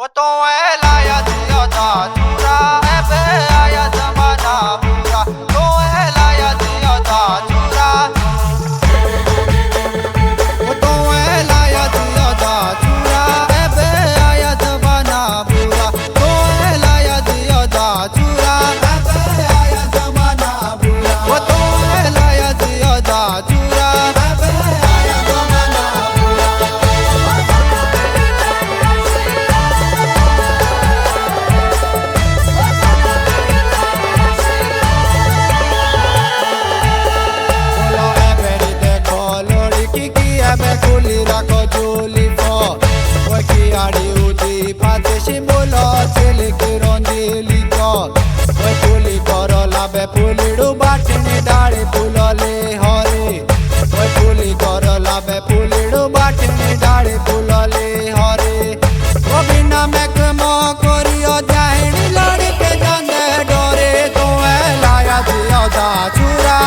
वो तो है लाया दिया था चूरा है बे आया जमाना पूरा तो है लाया दिया था चूरा वो तो है लाया दिया था चूरा है बे आया जमाना पूरा तो है लाया दिया था चूरा है बे आया जमाना पूरा वो तो है लाया दिया था चूरा है बे आया जमाना Kuli rako juli fo, waki adi udi pate shimbolo chili kirondi liko. Wai kuli koro labe puli du batini dali pulole hore. Wai kuli koro labe puli du batini dali pulole hore. Obina mek mo koriyo jahini lodi ke jande dore to hai laya diya da chura.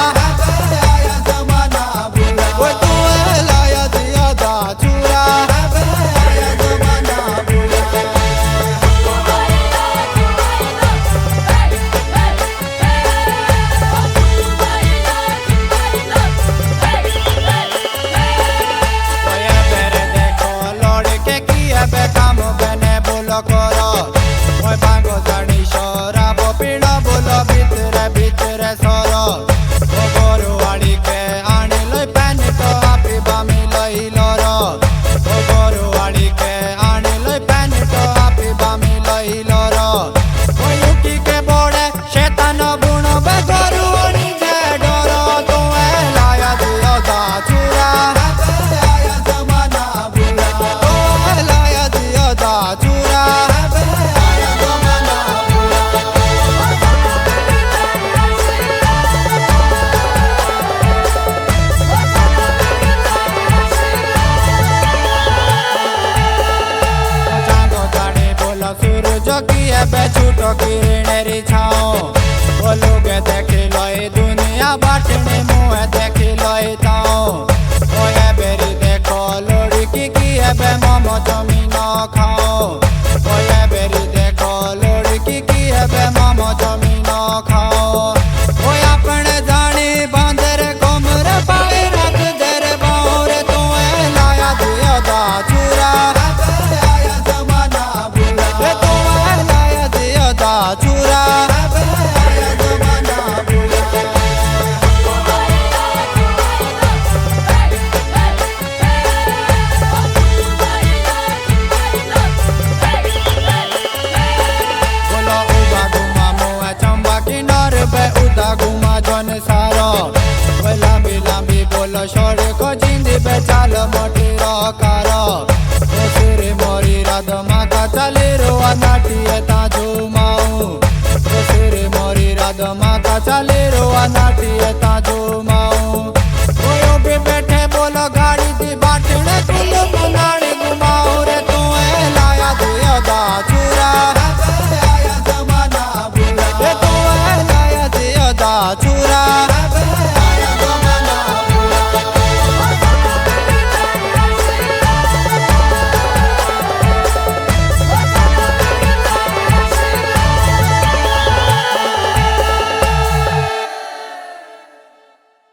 छूटो किरणेरी छाओ वो लोग देखी लोई दुनिया बाटने मुँह देखी लोई ताओ ओ ये बेरी देखो लोड़ी की है बे मोमो जमीन खाओ ओ ये बेरी देखो लोड़ी की है बे मोमो जमीन खाओ ओ अपने जानी बांधरे कोमरे पाए रख देरे बाहरे तो है लाया दिया दा चूरा चूरा बोलो उदा गुमा मुँह चंबा किनार पे उदा गुमा जन सारो लांबी लांबी बोलो छोड़ को जिंदी पे चाल मोटी रोकारो सिर मोरी राधमा का चले रोआ नाटी ताजू माऊ सिर मोरी राधमा का चले रोआ नाटी ताजू